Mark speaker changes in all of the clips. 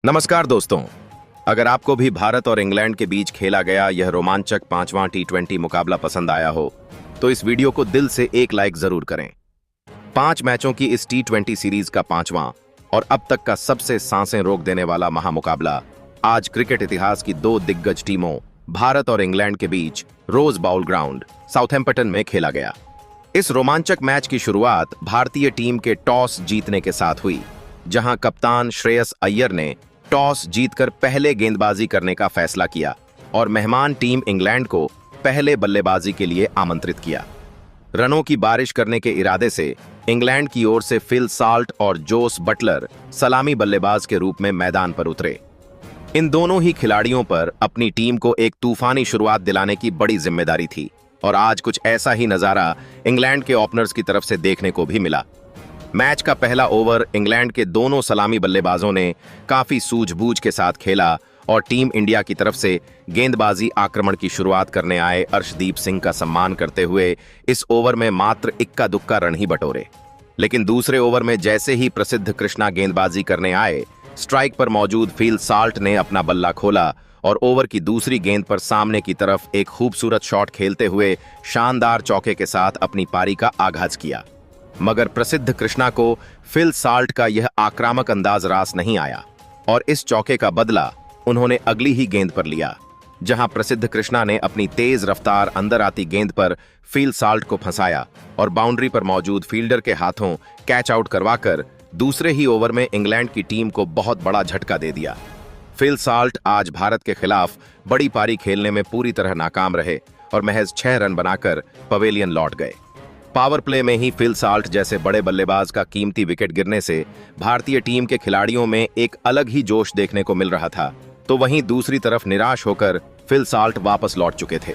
Speaker 1: नमस्कार दोस्तों। अगर आपको भी भारत और इंग्लैंड के बीच खेला गया यह रोमांचक 5वां टी20 मुकाबला पसंद आया हो तो इस वीडियो को दिल से एक लाइक जरूर करें। 5 मैचों की इस टी20 सीरीज का 5वां और अब तक का सबसे सांसें रोक देने वाला महामुकाबला आज क्रिकेट इतिहास की 2 दिग्गज टीमों भारत और इंग्लैंड के बीच रोज बाउल ग्राउंड साउथैम्पटन में खेला गया। इस रोमांचक मैच की शुरुआत भारतीय टीम के टॉस जीतने के साथ हुई, जहां कप्तान श्रेयस अय्यर ने टॉस जीतकर पहले गेंदबाजी करने का फैसला किया और मेहमान टीम इंग्लैंड को पहले बल्लेबाजी के लिए आमंत्रित किया। रनों की बारिश करने के इरादे से इंग्लैंड की ओर से फिल साल्ट और जोस बटलर सलामी बल्लेबाज के रूप में मैदान पर उतरे। इन दोनों ही खिलाड़ियों पर अपनी टीम को एक तूफानी शुरुआत दिलाने की बड़ी जिम्मेदारी थी और आज कुछ ऐसा ही नजारा इंग्लैंड के ओपनर्स की तरफ से देखने को भी मिला। मैच का पहला ओवर इंग्लैंड के दोनों सलामी बल्लेबाजों ने काफी सूझबूझ के साथ खेला और टीम इंडिया की तरफ से गेंदबाजी आक्रमण की शुरुआत करने आए अर्शदीप सिंह का सम्मान करते हुए इस ओवर में मात्र इक्का दुक्का रन ही बटोरे। लेकिन दूसरे ओवर में जैसे ही प्रसिद्ध कृष्णा गेंदबाजी करने आए, स्ट्राइक पर मौजूद फिल साल्ट ने अपना बल्ला खोला और ओवर की दूसरी गेंद पर सामने की तरफ एक खूबसूरत शॉट खेलते हुए शानदार चौके के साथ अपनी पारी का आगाज किया। मगर प्रसिद्ध कृष्णा को फिल साल्ट का यह आक्रामक अंदाज रास नहीं आया और इस चौके का बदला उन्होंने अगली ही गेंद पर लिया, जहां प्रसिद्ध कृष्णा ने अपनी तेज रफ्तार अंदर आती गेंद पर फिल साल्ट को फंसाया और बाउंड्री पर मौजूद फील्डर के हाथों कैच आउट करवाकर दूसरे ही ओवर में इंग्लैंड की टीम को बहुत बड़ा झटका दे दिया। फिल साल्ट आज भारत के खिलाफ बड़ी पारी खेलने में पूरी तरह नाकाम रहे और महज 6 रन बनाकर पवेलियन लौट गए। पावर प्ले में ही फिल साल्ट जैसे बड़े बल्लेबाज का कीमती विकेट गिरने से भारतीय टीम के खिलाड़ियों में एक अलग ही जोश देखने को मिल रहा था, तो वहीं दूसरी तरफ निराश होकर फिल साल्ट वापस लौट चुके थे।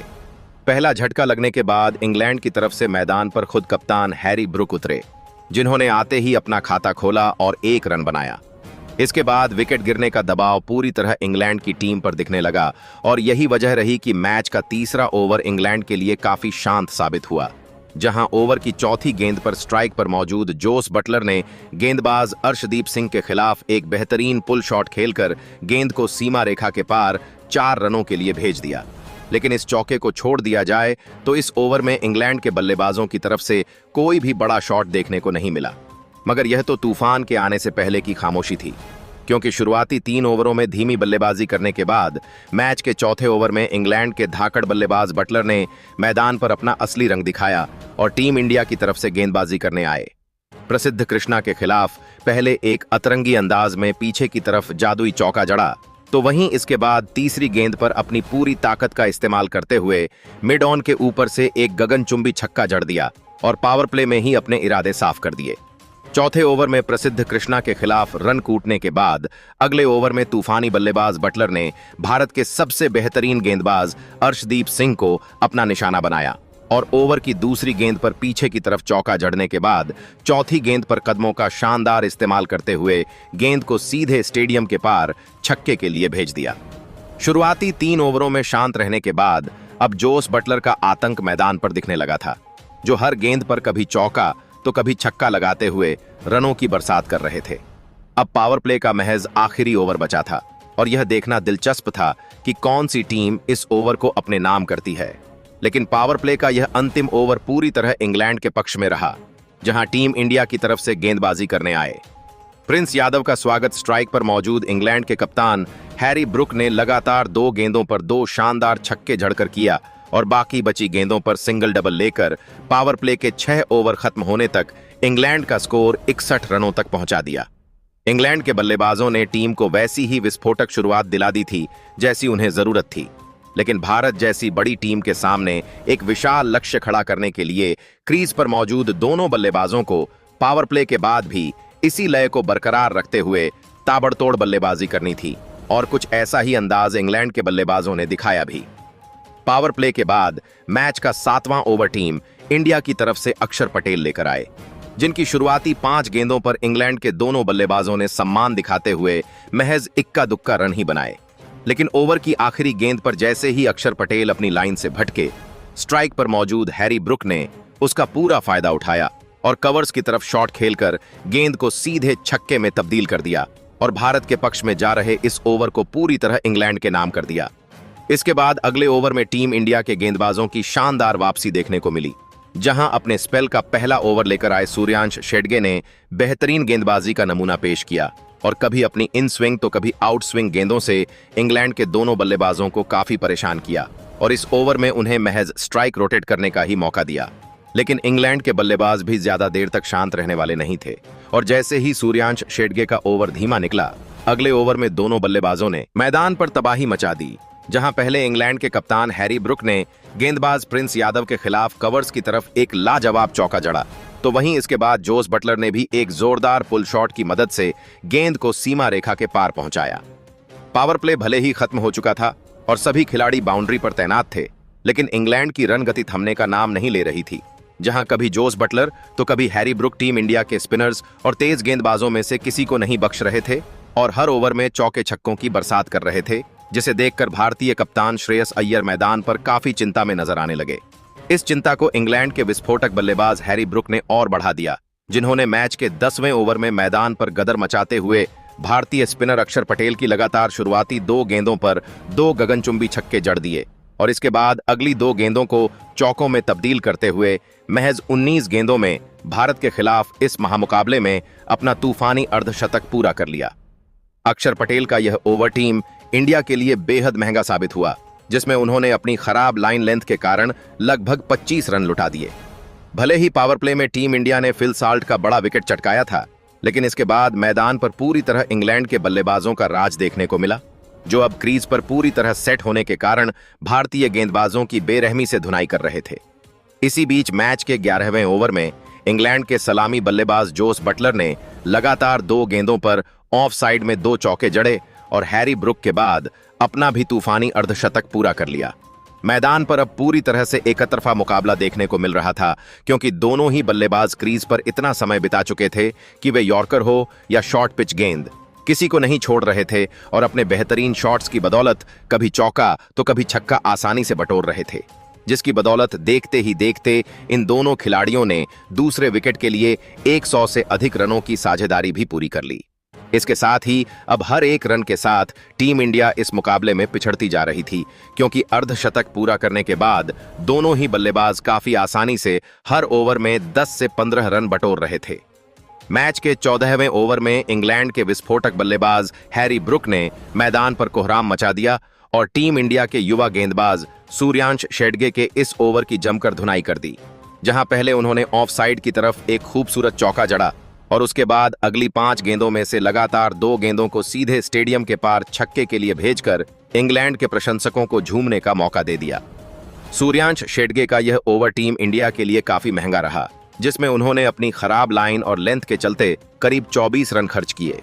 Speaker 1: पहला झटका लगने के बाद इंग्लैंड की तरफ से मैदान पर खुद कप्तान हैरी ब्रुक उतरे, जिन्होंने आते ही अपना खाता खोला और 1 रन बनाया। इसके बाद विकेट गिरने का दबाव पूरी तरह इंग्लैंड की टीम पर दिखने लगा और यही वजह रही कि मैच का तीसरा ओवर इंग्लैंड के लिए काफी शांत साबित हुआ, जहां ओवर की चौथी गेंद पर स्ट्राइक पर मौजूद जोस बटलर ने गेंदबाज अर्शदीप सिंह के खिलाफ एक बेहतरीन पुल शॉट खेलकर गेंद को सीमा रेखा के पार 4 रनों के लिए भेज दिया। लेकिन इस चौके को छोड़ दिया जाए तो इस ओवर में इंग्लैंड के बल्लेबाजों की तरफ से कोई भी बड़ा शॉट देखने को नहीं मिला। मगर यह तो तूफान के आने से पहले की खामोशी थी, क्योंकि शुरुआती 3 ओवरों में धीमी बल्लेबाजी करने के बाद मैच के चौथे ओवर में इंग्लैंड के धाकड़ बल्लेबाज बटलर ने मैदान पर अपना असली रंग दिखाया और टीम इंडिया की तरफ से गेंदबाजी करने आए। प्रसिद्ध कृष्णा के खिलाफ पहले एक अतरंगी अंदाज में पीछे की तरफ जादुई चौका जड़ा, तो वहीं इसके बाद तीसरी गेंद पर अपनी पूरी ताकत का इस्तेमाल करते हुए मिड ऑन के ऊपर से एक गगनचुंबी छक्का जड़ दिया और पावर प्ले में ही अपने इरादे साफ कर दिए। चौथे ओवर में प्रसिद्ध कृष्णा के खिलाफ रन कूटने के बाद अगले ओवर में तूफानी बल्लेबाज बटलर ने भारत के सबसे बेहतरीन गेंदबाज अर्शदीप सिंह को अपना निशाना बनाया और ओवर की दूसरी गेंद पर पीछे की तरफ चौका जड़ने के बाद चौथी गेंद पर कदमों का शानदार इस्तेमाल करते हुए गेंद को सीधे स्टेडियम के पार छक्के के लिए भेज दिया। शुरुआती 3 ओवरों में शांत रहने के बाद अब जोस बटलर का आतंक मैदान पर दिखने लगा था, जो हर गेंद पर कभी चौका तो कभी छक्का लगाते हुए रनों की बरसात कर रहे थे। अब पावर प्ले का महज आखिरी ओवर बचा था और यह देखना दिलचस्प था कि कौन सी टीम इस ओवर को अपने नाम करती है। लेकिन पावर प्ले का यह अंतिम ओवर पूरी तरह इंग्लैंड के पक्ष में रहा, जहां टीम इंडिया की तरफ से गेंदबाजी करने आए। प्रिंस यादव का स्वागत स्ट्राइक पर मौजूद इंग्लैंड के कप्तान हैरी ब्रुक ने लगातार 2 गेंदों पर 2 शानदार छक्के जड़कर किया और बाकी बची गेंदों पर सिंगल डबल लेकर पावर प्ले के 6 ओवर खत्म होने तक इंग्लैंड का स्कोर 61 रनों तक पहुंचा दिया। इंग्लैंड के बल्लेबाजों ने टीम को वैसी ही विस्फोटक शुरुआत दिला दी थी जैसी उन्हें जरूरत थी, लेकिन भारत जैसी बड़ी टीम के सामने एक विशाल लक्ष्य खड़ा करने के लिए क्रीज पर मौजूद दोनों बल्लेबाजों को पावर प्ले के बाद भी इसी लय को बरकरार रखते हुए ताबड़तोड़ बल्लेबाजी करनी थी और कुछ ऐसा ही अंदाज इंग्लैंड के बल्लेबाजों ने दिखाया भी। पावर प्ले के बाद मैच का 7वां ओवर टीम इंडिया की तरफ से अक्षर पटेल लेकर आए, जिनकी शुरुआती 5 गेंदों पर इंग्लैंड के दोनों बल्लेबाजों ने सम्मान दिखाते हुए महज इक्का दुक्का रन ही बनाए। लेकिन ओवर की आखिरी गेंद पर जैसे ही अक्षर पटेल अपनी लाइन से भटके, स्ट्राइक पर मौजूद हैरी ब्रुक ने उसका पूरा फायदा उठाया और कवर्स की तरफ शॉट खेलकर गेंद को सीधे छक्के में तब्दील कर दिया और भारत के पक्ष में जा रहे इस ओवर को पूरी तरह इंग्लैंड के नाम कर दिया। इसके बाद अगले ओवर में टीम इंडिया के गेंदबाजों की शानदार वापसी देखने को मिली, जहां अपने स्पेल का पहला ओवर लेकर आए सूर्यांश शेडगे ने बेहतरीन गेंदबाजी का नमूना पेश किया और कभी अपनी इन स्विंग तो कभी आउट स्विंग गेंदों से इंग्लैंड के दोनों बल्लेबाजों को काफी परेशान किया और इस ओवर में उन्हें महज स्ट्राइक रोटेट करने का ही मौका दिया। लेकिन इंग्लैंड के बल्लेबाज भी ज्यादा देर तक शांत रहने वाले नहीं थे और जैसे ही सूर्यांश शेडगे का ओवर धीमा निकला, अगले ओवर में दोनों बल्लेबाजों ने मैदान पर तबाही मचा दी। जहां पहले इंग्लैंड के कप्तान हैरी ब्रुक ने गेंदबाज प्रिंस यादव के खिलाफ कवर्स की तरफ एक लाजवाब चौका जड़ा, तो वहीं इसके बाद जोस बटलर ने भी एक जोरदार पुल शॉट की मदद से गेंद को सीमा रेखा के पार पहुंचाया। पावर प्ले भले ही खत्म हो चुका था और सभी खिलाड़ी बाउंड्री पर तैनात थे, लेकिन इंग्लैंड की रन गति थमने का नाम नहीं ले रही थी। जहां कभी जोस बटलर तो कभी हैरी ब्रुक टीम इंडिया के स्पिनर्स और तेज गेंदबाजों में से किसी को नहीं बख्श रहे थे और हर ओवर में चौके छक्कों की बरसात कर रहे थे, जिसे देखकर भारतीय कप्तान श्रेयस अय्यर मैदान पर काफी चिंता में नजर आने लगे। इस चिंता को इंग्लैंड के विस्फोटक बल्लेबाज हैरी ब्रुक ने और बढ़ा दिया, जिन्होंने मैच के 10वें ओवर में मैदान पर गदर मचाते हुए भारतीय स्पिनर अक्षर पटेल की लगातार शुरुआती 2 गेंदों पर 2 गगनचुंबी छक्के जड़ दिए और इसके बाद अगली 2 गेंदों को चौकों में तब्दील करते हुए महज 19 गेंदों में भारत के खिलाफ इस महामुकाबले में अपना तूफानी अर्धशतक पूरा कर लिया। अक्षर पटेल का यह ओवर टीम इंडिया के लिए बेहद महंगा साबित हुआ, जिसमें उन्होंने अपनी खराब लाइन लेंथ के कारण लगभग 25 रन लुटा दिए। भले ही पावर प्ले में टीम इंडिया ने फिल साल्ट का बड़ा विकेट चटकाया था, लेकिन इसके बाद मैदान पर पूरी तरह इंग्लैंड के बल्लेबाजों का राज देखने को मिला, जो अब क्रीज पर पूरी तरह सेट होने के कारण भारतीय गेंदबाजों की बेरहमी से धुनाई कर रहे थे। इसी बीच मैच के 11वें ओवर में इंग्लैंड के सलामी बल्लेबाज जोस बटलर ने लगातार 2 गेंदों पर ऑफ साइड में 2 चौके जड़े और हैरी ब्रुक के बाद अपना भी तूफानी अर्धशतक पूरा कर लिया। मैदान पर अब पूरी तरह से एकतरफा मुकाबला देखने को मिल रहा था, क्योंकि दोनों ही बल्लेबाज क्रीज पर इतना समय बिता चुके थे कि वे यॉर्कर हो या शॉर्ट पिच गेंद, किसी को नहीं छोड़ रहे थे और अपने बेहतरीन शॉट्स की बदौलत कभी चौका तो कभी छक्का आसानी से बटोर रहे थे, जिसकी बदौलत देखते ही देखते इन दोनों खिलाड़ियों ने दूसरे विकेट के लिए 100 से अधिक रनों की साझेदारी भी पूरी कर ली। इसके साथ ही अब हर एक रन के साथ टीम इंडिया इस मुकाबले में पिछड़ती जा रही थी, क्योंकि अर्धशतक पूरा करने के बाद दोनों ही बल्लेबाज काफी आसानी से हर ओवर में 10 से 15 रन बटोर रहे थे। मैच के 14वें ओवर में इंग्लैंड के विस्फोटक बल्लेबाज हैरी ब्रुक ने मैदान पर कोहराम मचा दिया और टीम इंडिया के युवा गेंदबाज सूर्यांश शेडगे के इस ओवर की जमकर धुनाई कर दी, जहां पहले उन्होंने ऑफ साइड की तरफ एक खूबसूरत चौका जड़ा और उसके बाद अगली 5 गेंदों में से लगातार 2 गेंदों को सीधे स्टेडियम के पार छक्के के लिए भेजकर इंग्लैंड के प्रशंसकों को झूमने का मौका दे दिया। सूर्यांश शेडगे का यह ओवर टीम इंडिया के लिए काफी महंगा रहा, जिसमें उन्होंने अपनी खराब लाइन और लेंथ के चलते करीब 24 रन खर्च किए।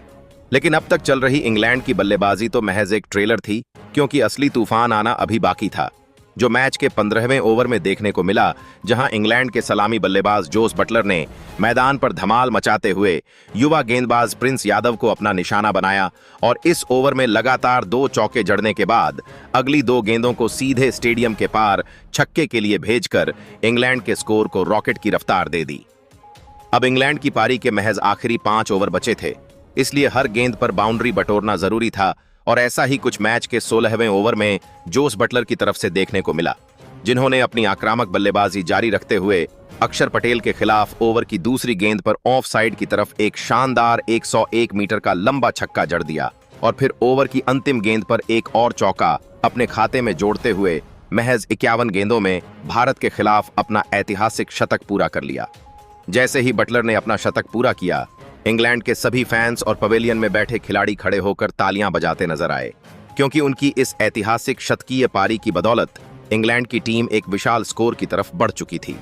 Speaker 1: लेकिन अब तक चल रही इंग्लैंड की बल्लेबाजी तो महज एक ट्रेलर थी, क्योंकि असली तूफान आना अभी बाकी था, जो मैच के 15वें ओवर में देखने को मिला, जहां इंग्लैंड के सलामी बल्लेबाज जोस बटलर ने मैदान पर धमाल मचाते हुए युवा गेंदबाज प्रिंस यादव को अपना निशाना बनाया और इस ओवर में लगातार 2 चौके जड़ने के बाद अगली 2 गेंदों को सीधे स्टेडियम के पार छक्के के लिए भेजकर इंग्लैंड के स्कोर को रॉकेट की रफ्तार दे दी। अब इंग्लैंड की पारी के महज आखिरी 5 ओवर बचे थे, इसलिए हर गेंद पर बाउंड्री बटोरना जरूरी था और ऐसा ही कुछ मैच के 16वें ओवर में जोस बटलर की तरफ से देखने को मिला, जिन्होंने अपनी आक्रामक बल्लेबाजी जारी रखते हुए अक्षर पटेल के खिलाफ ओवर की दूसरी गेंद पर ऑफ साइड की तरफ एक शानदार 101 मीटर का लंबा छक्का जड़ दिया और फिर ओवर की अंतिम गेंद पर एक और चौका अपने खाते में जोड़ते हुए महज 51 गेंदों में भारत के खिलाफ अपना ऐतिहासिक शतक पूरा कर लिया। जैसे ही बटलर ने अपना शतक पूरा किया, इंग्लैंड के सभी फैंस और पवेलियन में बैठे खिलाड़ी खड़े होकर तालियां बजाते नजर आए, क्योंकि उनकी इस ऐतिहासिक शतकीय पारी की बदौलत इंग्लैंड की टीम एक विशाल स्कोर की तरफ बढ़ चुकी थी।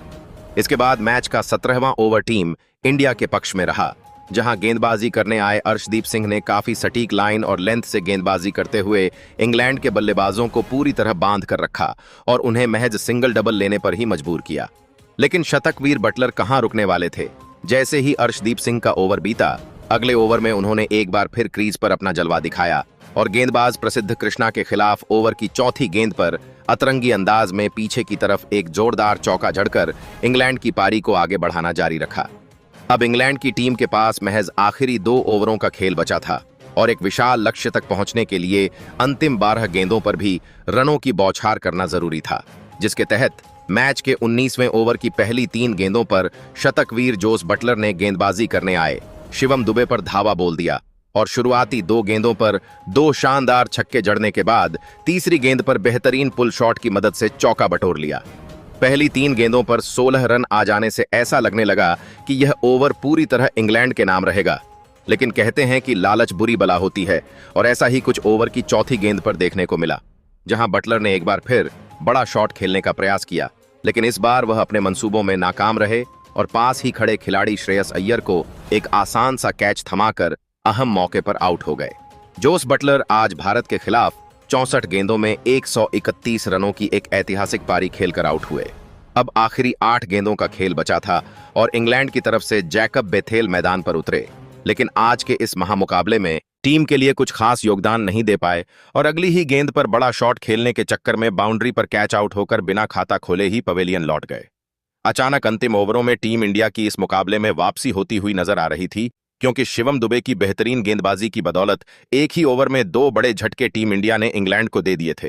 Speaker 1: इसके बाद मैच का 17वां ओवर टीम इंडिया के पक्ष में रहा, जहां गेंदबाजी करने आए अर्शदीप सिंह ने काफी सटीक लाइन और लेंथ से गेंदबाजी करते हुए इंग्लैंड के बल्लेबाजों को पूरी तरह बांध कर रखा और उन्हें महज सिंगल डबल लेने पर ही मजबूर किया। लेकिन शतकवीर बटलर कहां रुकने वाले थे। जैसे ही अर्शदीप सिंह का ओवर बीता, अगले ओवर में उन्होंने एक बार फिर क्रीज पर अपना जलवा दिखाया और गेंदबाज प्रसिद्ध कृष्णा के खिलाफ ओवर की चौथी गेंद पर अतरंगी अंदाज में पीछे की तरफ एक जोरदार चौका जड़कर इंग्लैंड की पारी को आगे बढ़ाना जारी रखा। अब इंग्लैंड की टीम के पास महज आखिरी 2 ओवरों का खेल बचा था और एक विशाल लक्ष्य तक पहुंचने के लिए अंतिम 12 गेंदों पर भी रनों की बौछार करना जरूरी था, जिसके तहत मैच के 19वें ओवर की पहली 3 गेंदों पर शतकवीर जोस बटलर ने गेंदबाजी करने आए शिवम दुबे पर धावा बोल दिया और शुरुआती 2 गेंदों पर 2 शानदार छक्के जड़ने के बाद तीसरी गेंद पर बेहतरीन पुल शॉट की मदद से चौका बटोर लिया। पहली 3 गेंदों पर 16 रन आ जाने से ऐसा लगने लगा कि यह ओवर पूरी तरह इंग्लैंड के नाम रहेगा, लेकिन कहते हैं कि लालच बुरी बला होती है और ऐसा ही कुछ ओवर की चौथी गेंद पर देखने को मिला, जहां बटलर ने एक बार फिर बड़ा शॉट खेलने का प्रयास किया, लेकिन इस बार वह अपने मंसूबों में नाकाम रहे और पास ही खड़े खिलाड़ी श्रेयस अय्यर को एक आसान सा कैच थमाकर अहम मौके पर आउट हो गए। जोस बटलर आज भारत के खिलाफ 64 गेंदों में 131 रनों की एक ऐतिहासिक पारी खेलकर आउट हुए। अब आखिरी 8 गेंदों का खेल बचा था और इंग्लैंड की तरफ से जैकब बेथेल मैदान पर उतरे, लेकिन आज के इस महामुकाबले में टीम के लिए कुछ खास योगदान नहीं दे पाए और अगली ही गेंद पर बड़ा शॉट खेलने के चक्कर में बाउंड्री पर कैच आउट होकर बिना खाता खोले ही पवेलियन लौट गए। अचानक अंतिम ओवरों में टीम इंडिया की इस मुकाबले में वापसी होती हुई नजर आ रही थी, क्योंकि शिवम दुबे की बेहतरीन गेंदबाजी की बदौलत एक ही ओवर में 2 बड़े झटके टीम इंडिया ने इंग्लैंड को दे दिए थे,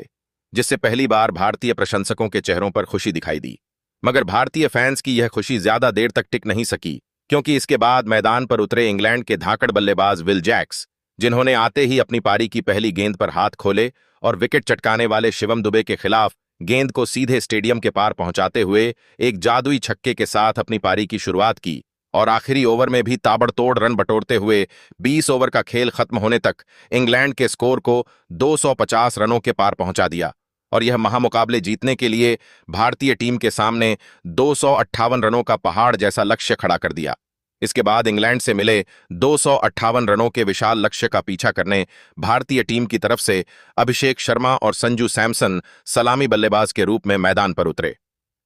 Speaker 1: जिससे पहली बार भारतीय प्रशंसकों के चेहरों पर खुशी दिखाई दी। मगर भारतीय फैंस की यह खुशी ज्यादा देर तक टिक नहीं सकी, क्योंकि इसके बाद मैदान पर उतरे इंग्लैंड के धाकड़ बल्लेबाज विल जैक्स, जिन्होंने आते ही अपनी पारी की पहली गेंद पर हाथ खोले और विकेट चटकाने वाले शिवम दुबे के खिलाफ गेंद को सीधे स्टेडियम के पार पहुंचाते हुए एक जादुई छक्के के साथ अपनी पारी की शुरुआत की और आखिरी ओवर में भी ताबड़तोड़ रन बटोरते हुए 20 ओवर का खेल खत्म होने तक इंग्लैंड के स्कोर को 250 रनों के पार पहुंचा दिया और यह महामुकाबले जीतने के लिए भारतीय टीम के सामने 258 रनों का पहाड़ जैसा लक्ष्य खड़ा कर दिया। इसके बाद इंग्लैंड से मिले 258 रनों के विशाल लक्ष्य का पीछा करने भारतीय टीम की तरफ से अभिषेक शर्मा और संजू सैमसन सलामी बल्लेबाज के रूप में मैदान पर उतरे।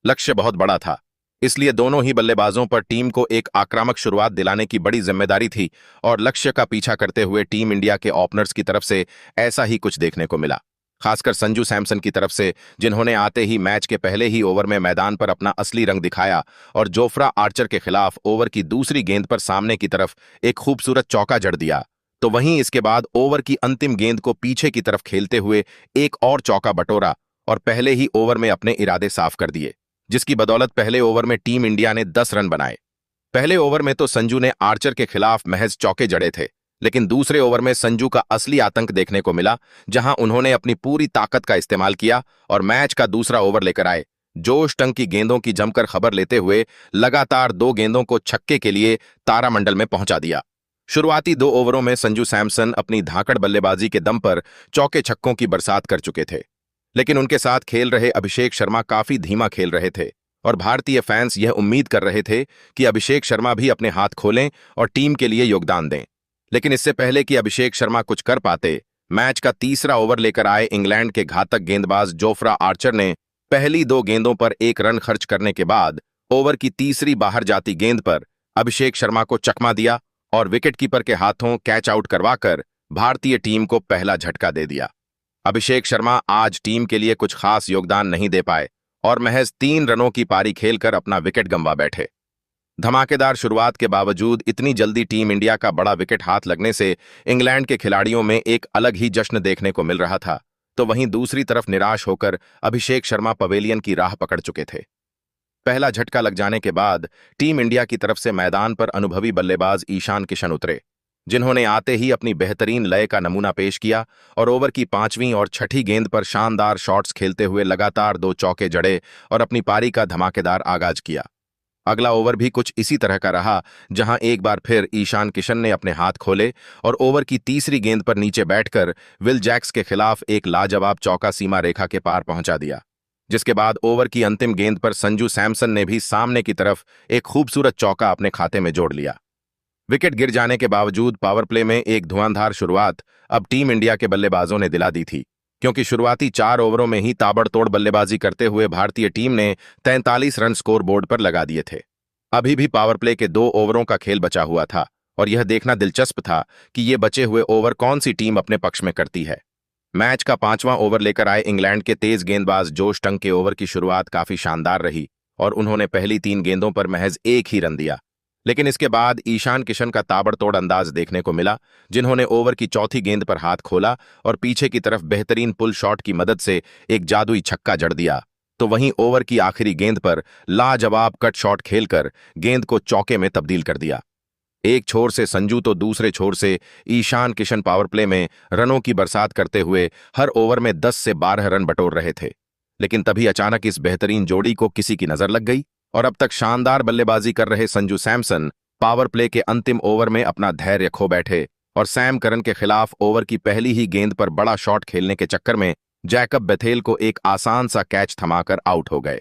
Speaker 1: लक्ष्य बहुत बड़ा था, इसलिए दोनों ही बल्लेबाजों पर टीम को एक आक्रामक शुरुआत दिलाने की बड़ी जिम्मेदारी थी और लक्ष्य का पीछा करते हुए टीम इंडिया के ओपनर्स की तरफ से ऐसा ही कुछ देखने को मिला, खासकर संजू सैमसन की तरफ से, जिन्होंने आते ही मैच के पहले ही ओवर में मैदान पर अपना असली रंग दिखाया और जोफ्रा आर्चर के खिलाफ ओवर की दूसरी गेंद पर सामने की तरफ एक खूबसूरत चौका जड़ दिया। तो वहीं इसके बाद ओवर की अंतिम गेंद को पीछे की तरफ खेलते हुए एक और चौका बटोरा और पहले ही ओवर में अपने इरादे साफ कर दिए, जिसकी बदौलत पहले ओवर में टीम इंडिया ने 10 रन बनाए। पहले ओवर में तो संजू ने आर्चर के खिलाफ महज चौके जड़े थे, लेकिन दूसरे ओवर में संजू का असली आतंक देखने को मिला, जहां उन्होंने अपनी पूरी ताकत का इस्तेमाल किया और मैच का दूसरा ओवर लेकर आए। जोश टंग की गेंदों की जमकर खबर लेते हुए लगातार 2 गेंदों को छक्के के लिए तारामंडल में पहुंचा दिया। शुरुआती 2 ओवरों में संजू सैमसन अपनी धाकड़ बल्लेबाजी के दम पर चौके छक्कों की बरसात कर चुके थे, लेकिन उनके साथ खेल रहे अभिषेक शर्मा काफी धीमा खेल रहे थे और भारतीय फैंस यह उम्मीद कर रहे थे कि अभिषेक शर्मा भी अपने हाथ खोलें और टीम के लिए योगदान दें। लेकिन इससे पहले कि अभिषेक शर्मा कुछ कर पाते, मैच का तीसरा ओवर लेकर आए इंग्लैंड के घातक गेंदबाज जोफ्रा आर्चर ने पहली 2 गेंदों पर 1 रन खर्च करने के बाद ओवर की तीसरी बाहर जाती गेंद पर अभिषेक शर्मा को चकमा दिया और विकेटकीपर के हाथों कैच आउट करवाकर भारतीय टीम को पहला झटका दे दिया। अभिषेक शर्मा आज टीम के लिए कुछ खास योगदान नहीं दे पाए और महज 3 रनों की पारी खेलकर अपना विकेट गंवा बैठे। धमाकेदार शुरुआत के बावजूद इतनी जल्दी टीम इंडिया का बड़ा विकेट हाथ लगने से इंग्लैंड के खिलाड़ियों में एक अलग ही जश्न देखने को मिल रहा था, तो वहीं दूसरी तरफ निराश होकर अभिषेक शर्मा पवेलियन की राह पकड़ चुके थे। पहला झटका लग जाने के बाद टीम इंडिया की तरफ से मैदान पर अनुभवी बल्लेबाज ईशान किशन उतरे, जिन्होंने आते ही अपनी बेहतरीन लय का नमूना पेश किया और ओवर की 5वीं और 6ठी गेंद पर शानदार शॉट्स खेलते हुए लगातार 2 चौके जड़े और अपनी पारी का धमाकेदार आगाज किया। अगला ओवर भी कुछ इसी तरह का रहा, जहां एक बार फिर ईशान किशन ने अपने हाथ खोले और ओवर की तीसरी गेंद पर नीचे बैठकर विल जैक्स के खिलाफ एक लाजवाब चौका सीमा रेखा के पार पहुंचा दिया, जिसके बाद ओवर की अंतिम गेंद पर संजू सैमसन ने भी सामने की तरफ एक खूबसूरत चौका अपने खाते में जोड़ लिया। विकेट गिर जाने के बावजूद पावर प्ले में एक धुआंधार शुरुआत अब टीम इंडिया के बल्लेबाजों ने दिला दी थी, क्योंकि शुरुआती 4 ओवरों में ही ताबड़तोड़ बल्लेबाजी करते हुए भारतीय टीम ने 43 रन स्कोर बोर्ड पर लगा दिए थे। अभी भी पावर प्ले के 2 ओवरों का खेल बचा हुआ था और यह देखना दिलचस्प था कि ये बचे हुए ओवर कौन सी टीम अपने पक्ष में करती है। मैच का 5वां ओवर लेकर आए इंग्लैंड के तेज गेंदबाज जोश टंग के ओवर की शुरुआत काफी शानदार रही और उन्होंने पहली 3 गेंदों पर महज 1 ही रन दिया, लेकिन इसके बाद ईशान किशन का ताबड़तोड़ अंदाज देखने को मिला, जिन्होंने ओवर की चौथी गेंद पर हाथ खोला और पीछे की तरफ बेहतरीन पुल शॉट की मदद से एक जादुई छक्का जड़ दिया। तो वहीं ओवर की आखिरी गेंद पर लाजवाब कट शॉट खेलकर गेंद को चौके में तब्दील कर दिया। एक छोर से संजू तो दूसरे छोर से ईशान किशन पावर प्ले में रनों की बरसात करते हुए हर ओवर में 10 से 12 रन बटोर रहे थे। लेकिन तभी अचानक इस बेहतरीन जोड़ी को किसी की नजर लग गई और अब तक शानदार बल्लेबाजी कर रहे संजू सैमसन पावर प्ले के अंतिम ओवर में अपना धैर्य खो बैठे और सैम करन के खिलाफ ओवर की पहली ही गेंद पर बड़ा शॉट खेलने के चक्कर में जैकब बेथेल को एक आसान सा कैच थमाकर आउट हो गए।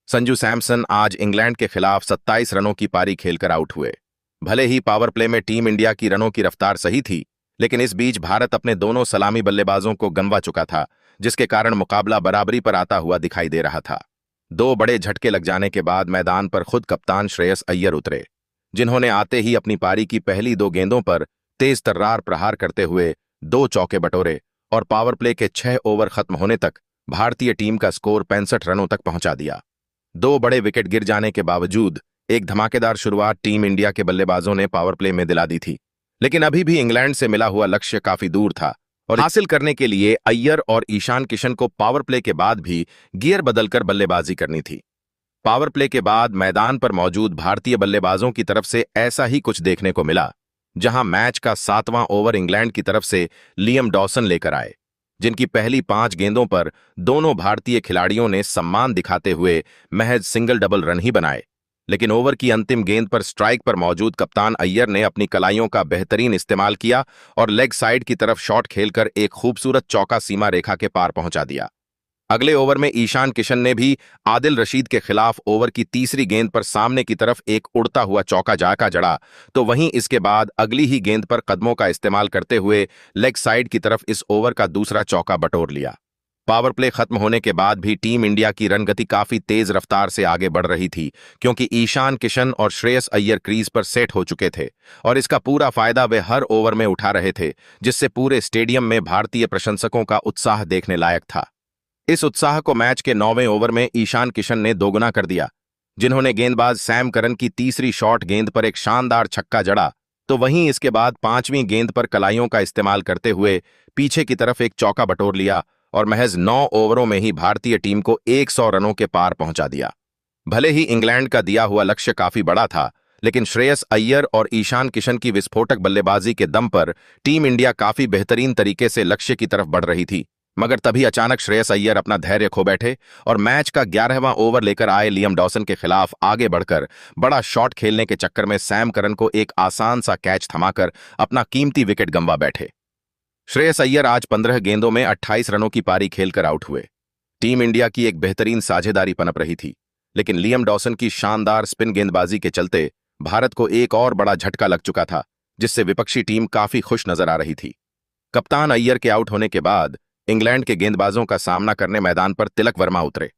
Speaker 1: संजू सैमसन आज इंग्लैंड के खिलाफ 27 रनों की पारी खेलकर आउट हुए। भले ही पावर प्ले में टीम इंडिया की रनों की रफ्तार सही थी, लेकिन इस बीच भारत अपने दोनों सलामी बल्लेबाजों को गंवा चुका था, जिसके कारण मुकाबला बराबरी पर आता हुआ दिखाई दे रहा था। दो बड़े झटके लग जाने के बाद मैदान पर खुद कप्तान श्रेयस अय्यर उतरे, जिन्होंने आते ही अपनी पारी की पहली 2 गेंदों पर तेज तर्रार प्रहार करते हुए 2 चौके बटोरे और पावर प्ले के 6 ओवर खत्म होने तक भारतीय टीम का स्कोर 65 रनों तक पहुंचा दिया। 2 बड़े विकेट गिर जाने के बावजूद एक धमाकेदार शुरुआत टीम इंडिया के बल्लेबाजों ने पावर प्ले में दिला दी थी, लेकिन अभी भी इंग्लैंड से मिला हुआ लक्ष्य काफी दूर था और हासिल करने के लिए अय्यर और ईशान किशन को पावर प्ले के बाद भी गियर बदलकर बल्लेबाजी करनी थी। पावर प्ले के बाद मैदान पर मौजूद भारतीय बल्लेबाजों की तरफ से ऐसा ही कुछ देखने को मिला, जहां मैच का 7वां ओवर इंग्लैंड की तरफ से लियम डॉसन लेकर आए, जिनकी पहली 5 गेंदों पर दोनों भारतीय खिलाड़ियों ने सम्मान दिखाते हुए महज सिंगल डबल रन ही बनाए। लेकिन ओवर की अंतिम गेंद पर स्ट्राइक पर मौजूद कप्तान अय्यर ने अपनी कलाइयों का बेहतरीन इस्तेमाल किया और लेग साइड की तरफ शॉट खेलकर एक खूबसूरत चौका सीमा रेखा के पार पहुंचा दिया। अगले ओवर में ईशान किशन ने भी आदिल रशीद के खिलाफ ओवर की तीसरी गेंद पर सामने की तरफ एक उड़ता हुआ चौका जाका जड़ा, तो वहीं इसके बाद अगली ही गेंद पर कदमों का इस्तेमाल करते हुए लेग साइड की तरफ इस ओवर का दूसरा चौका बटोर लिया। पावर प्ले खत्म होने के बाद भी टीम इंडिया की रनगति काफी तेज रफ्तार से आगे बढ़ रही थी, क्योंकि ईशान किशन और श्रेयस अय्यर क्रीज पर सेट हो चुके थे और इसका पूरा फायदा वे हर ओवर में उठा रहे थे, जिससे पूरे स्टेडियम में भारतीय प्रशंसकों का उत्साह देखने लायक था। इस उत्साह को मैच के 9वें ओवर में ईशान किशन ने दोगुना कर दिया, जिन्होंने गेंदबाज सैम करन की तीसरी शॉट गेंद पर एक शानदार छक्का जड़ा, तो वहीं इसके बाद 5वीं गेंद पर कलाइयों का इस्तेमाल करते हुए पीछे की तरफ एक चौका बटोर लिया और महज 9 ओवरों में ही भारतीय टीम को 100 रनों के पार पहुंचा दिया। भले ही इंग्लैंड का दिया हुआ लक्ष्य काफी बड़ा था, लेकिन श्रेयस अय्यर और ईशान किशन की विस्फोटक बल्लेबाजी के दम पर टीम इंडिया काफी बेहतरीन तरीके से लक्ष्य की तरफ बढ़ रही थी। मगर तभी अचानक श्रेयस अय्यर अपना धैर्य खो बैठे और मैच का 11वां ओवर लेकर आए लियम डॉसन के खिलाफ आगे बढ़कर बड़ा शॉट खेलने के चक्कर में सैम करन को एक आसान सा कैच थमाकर अपना कीमती विकेट गंवा बैठे। श्रेयस अय्यर आज 15 गेंदों में 28 रनों की पारी खेलकर आउट हुए। टीम इंडिया की एक बेहतरीन साझेदारी पनप रही थी, लेकिन लियम डॉसन की शानदार स्पिन गेंदबाजी के चलते भारत को एक और बड़ा झटका लग चुका था, जिससे विपक्षी टीम काफी खुश नजर आ रही थी। कप्तान अय्यर के आउट होने के बाद इंग्लैंड के गेंदबाजों का सामना करने मैदान पर तिलक वर्मा उतरे।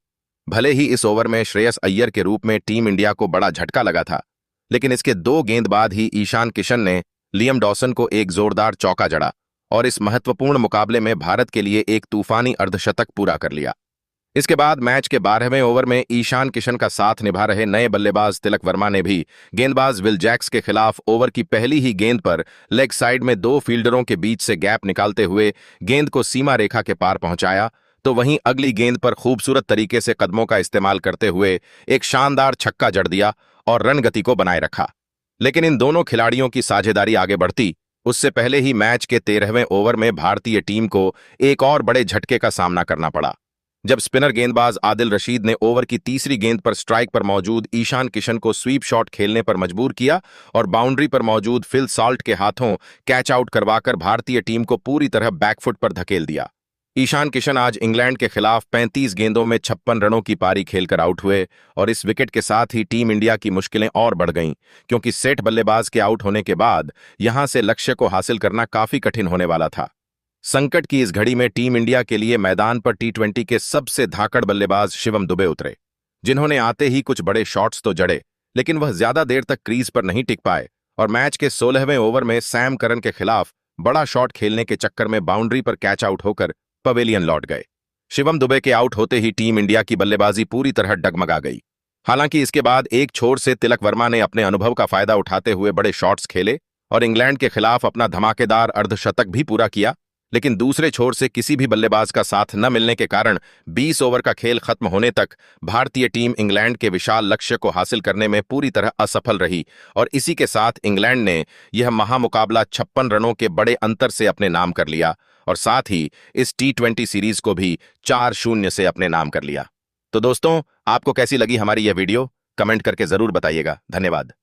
Speaker 1: भले ही इस ओवर में श्रेयस अय्यर के रूप में टीम इंडिया को बड़ा झटका लगा था, लेकिन इसके 2 गेंद बाद ही ईशान किशन ने लियम डॉसन को एक जोरदार चौका जड़ा और इस महत्वपूर्ण मुकाबले में भारत के लिए एक तूफानी अर्धशतक पूरा कर लिया। इसके बाद मैच के 12वें ओवर में ईशान किशन का साथ निभा रहे नए बल्लेबाज तिलक वर्मा ने भी गेंदबाज विल जैक्स के खिलाफ ओवर की पहली ही गेंद पर लेग साइड में 2 फील्डरों के बीच से गैप निकालते हुए गेंद को सीमा रेखा के पार पहुंचाया, तो वहीं अगली गेंद पर खूबसूरत तरीके से कदमों का इस्तेमाल करते हुए एक शानदार छक्का जड़ दिया और रन गति को बनाए रखा। लेकिन इन दोनों खिलाड़ियों की साझेदारी आगे बढ़ती उससे पहले ही मैच के 13वें ओवर में भारतीय टीम को एक और बड़े झटके का सामना करना पड़ा, जब स्पिनर गेंदबाज आदिल रशीद ने ओवर की तीसरी गेंद पर स्ट्राइक पर मौजूद ईशान किशन को स्वीप शॉट खेलने पर मजबूर किया और बाउंड्री पर मौजूद फिल सॉल्ट के हाथों कैच आउट करवाकर भारतीय टीम को पूरी तरह बैकफुट पर धकेल दिया। ईशान किशन आज इंग्लैंड के खिलाफ 35 गेंदों में 56 रनों की पारी खेलकर आउट हुए और इस विकेट के साथ ही टीम इंडिया की मुश्किलें और बढ़ गईं, क्योंकि सेठ बल्लेबाज के आउट होने के बाद यहां से लक्ष्य को हासिल करना काफी कठिन होने वाला था। संकट की इस घड़ी में टीम इंडिया के लिए मैदान पर टी20 के सबसे धाकड़ बल्लेबाज शिवम दुबे उतरे, जिन्होंने आते ही कुछ बड़े शॉट्स तो जड़े, लेकिन वह ज्यादा देर तक क्रीज पर नहीं टिक पाए और मैच के 16वें ओवर में सैम करन के खिलाफ बड़ा शॉट खेलने के चक्कर में बाउंड्री पर कैच आउट होकर पवेलियन लौट गए। शिवम दुबे के आउट होते ही टीम इंडिया की बल्लेबाजी पूरी तरह डगमगा गई। हालांकि इसके बाद एक छोर से तिलक वर्मा ने अपने अनुभव का फायदा उठाते हुए बड़े शॉट्स खेले और इंग्लैंड के खिलाफ अपना धमाकेदार अर्धशतक भी पूरा किया, लेकिन दूसरे छोर से किसी भी बल्लेबाज का साथ न मिलने के कारण 20 ओवर का खेल खत्म होने तक भारतीय टीम इंग्लैंड के विशाल लक्ष्य को हासिल करने में पूरी तरह असफल रही और इसी के साथ इंग्लैंड ने यह महामुकाबला 56 रनों के बड़े अंतर से अपने नाम कर लिया और साथ ही इस T20 सीरीज को भी 4-0 से अपने नाम कर लिया। तो दोस्तों, आपको कैसी लगी हमारी यह वीडियो? कमेंट करके जरूर बताइएगा। धन्यवाद।